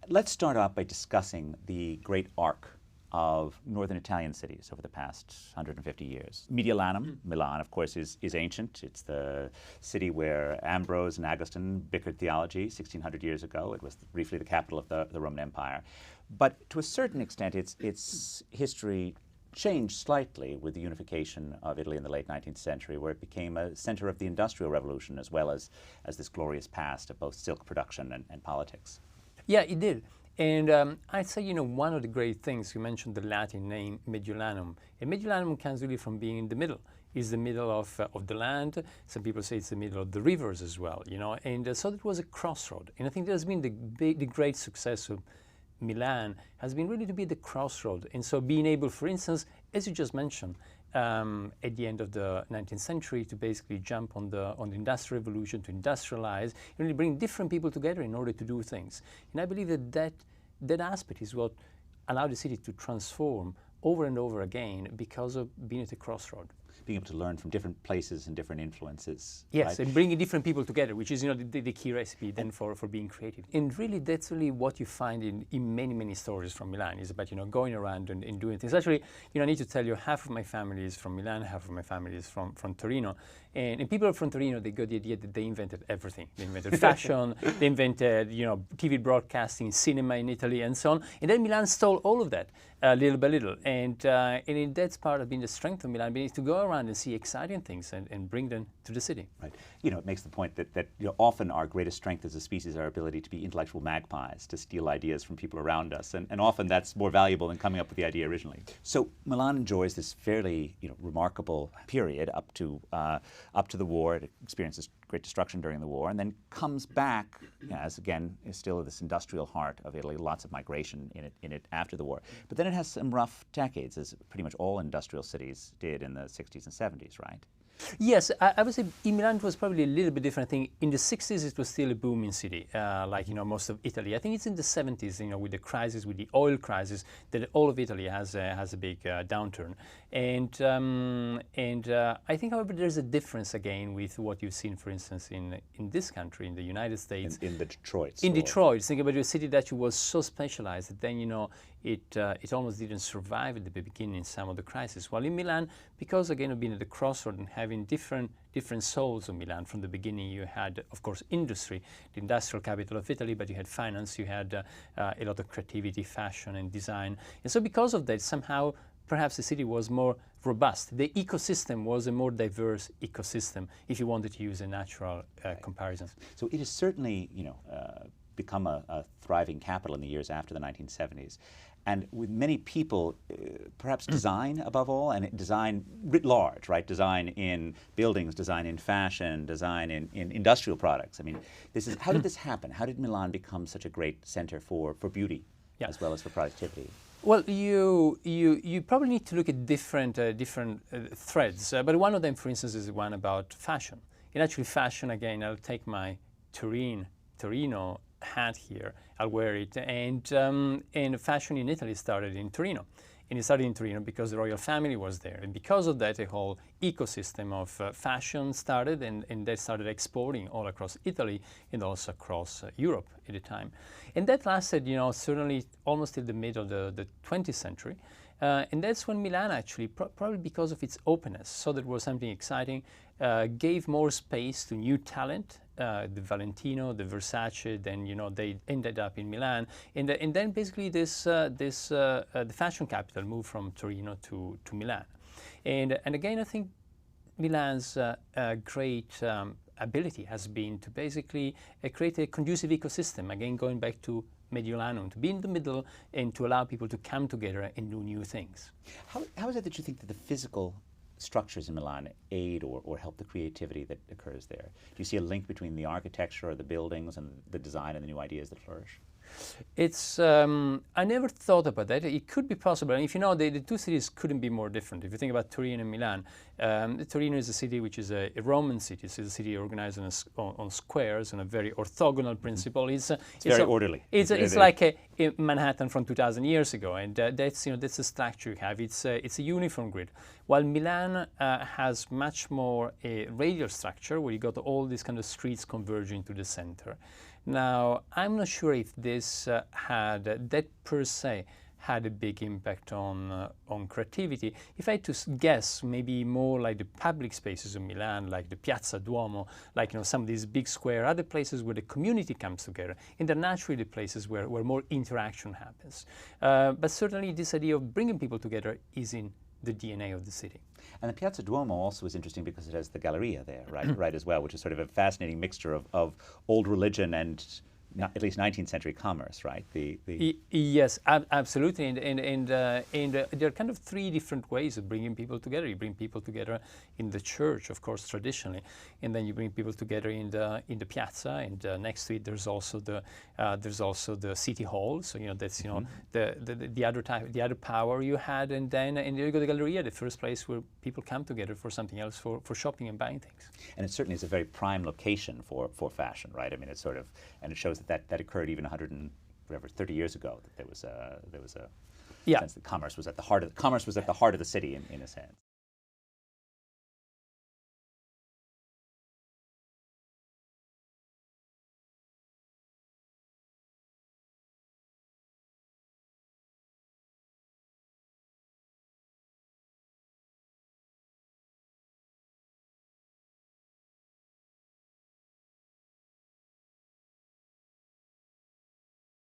Let's start off by discussing the great arc of northern Italian cities over the past 150 years. Mediolanum, Milan, of course, is ancient. It's the city where Ambrose and Augustine bickered theology 1,600 years ago. It was briefly the capital of the Roman Empire. But to a certain extent, its history changed slightly with the unification of Italy in the late 19th century, where it became a center of the Industrial Revolution as well as this glorious past of both silk production and politics. Yeah, it did. And I'd say, one of the great things, you mentioned the Latin name Mediolanum. And Mediolanum comes really from being in the middle. It's the middle of the land. Some people say it's the middle of the rivers as well, And so it was a crossroad. And I think that's been the great success of Milan, has been really to be the crossroad. And so being able, for instance, as you just mentioned, at the end of the 19th century, to basically jump on the Industrial Revolution, to industrialize, really bring different people together in order to do things. And I believe that aspect is what allowed the city to transform over and over again because of being at a crossroad. Being able to learn from different places and different influences. Yes, right? And bringing different people together, which is the key recipe then for being creative. And really, that's really what you find in many, many stories from Milan, is about going around and doing things. Actually, I need to tell you, half of my family is from Milan, half of my family is from Torino. And people from Torino, they got the idea that they invented everything. They invented fashion, they invented TV broadcasting, cinema in Italy, and so on. And then Milan stole all of that little by little. And that's part of being the strength of Milan, being to go around and see exciting things and bring them to the city. Right. It makes the point that often our greatest strength as a species is our ability to be intellectual magpies, to steal ideas from people around us, and often that's more valuable than coming up with the idea originally. So Milan enjoys this fairly remarkable period up to the war. It experiences great destruction during the war, and then comes back as, again, is still this industrial heart of Italy, lots of migration in it after the war. But then it has some rough decades, as pretty much all industrial cities did in the 60s and 70s, right? Yes, I would say in Milan it was probably a little bit different. I think in the 60s it was still a booming city, like most of Italy. I think it's in the 70s, with the crisis, with the oil crisis, that all of Italy has a big downturn. And I think, however, there's a difference again with what you've seen, for instance, in this country, in the United States. In the Detroit. In Detroit, think about a city that was so specialized that then it almost didn't survive at the beginning in some of the crises. While in Milan, because again of being at the crossroad and having different souls of Milan from the beginning, you had, of course, industry, the industrial capital of Italy, but you had finance, you had a lot of creativity, fashion, and design. And so because of that, somehow, perhaps the city was more robust. The ecosystem was a more diverse ecosystem, if you wanted to use a natural comparison. So it has certainly, become a thriving capital in the years after the 1970s. And with many people, perhaps design above all, and design writ large, right? Design in buildings, design in fashion, design in industrial products. I mean, how did this happen? How did Milan become such a great center for beauty as well as for productivity? Well, you probably need to look at different threads, but one of them, for instance, is one about fashion. And actually, fashion, again, I'll take my Torino hat here, I'll wear it, and fashion in Italy started in Torino. And it started in Torino because the royal family was there. And because of that, a whole ecosystem of fashion started, and they started exporting all across Italy and also across Europe at the time. And that lasted, certainly almost till the mid of the 20th century. And that's when Milan actually, probably because of its openness, so that was something exciting, gave more space to new talent. The Valentino, the Versace, then they ended up in Milan, and then basically the fashion capital moved from Torino to Milan, and again I think Milan's great ability has been to basically create a conducive ecosystem. Again, going back to Mediolanum, to be in the middle and to allow people to come together and do new things. How is it that you think that the physical structures in Milan aid or help the creativity that occurs there? Do you see a link between the architecture or the buildings and the design and the new ideas that flourish? It's I never thought about that. It could be possible. And if the two cities couldn't be more different. If you think about Turin and Milan, Torino is a city which is a Roman city. It's a city organized on squares on a very orthogonal principle. It's very orderly. It's like a Manhattan from 2,000 years ago, and that's the structure you have. It's a uniform grid. While Milan has much more a radial structure where you got all these kind of streets converging to the center. Now, I'm not sure if this that per se had a big impact on creativity. If I had to guess, maybe more like the public spaces of Milan, like the Piazza Duomo, like some of these big square, other places where the community comes together, and they're naturally the places where more interaction happens. But certainly this idea of bringing people together is in the DNA of the city. And the Piazza Duomo also is interesting because it has the Galleria there, right, right as well, which is sort of a fascinating mixture of old religion and at least 19th century commerce, right? Yes, absolutely, and there are kind of three different ways of bringing people together. You bring people together in the church, of course, traditionally, and then you bring people together in the piazza, and next to it there's also the city hall. So that's the other power you had, and then you go to the Galleria, the first place where people come together for something else, for shopping and buying things. And it certainly is a very prime location for fashion, right? I mean, it's sort of, and it shows that occurred even 30 years ago. That there was a sense that commerce was at the heart of the city in a sense.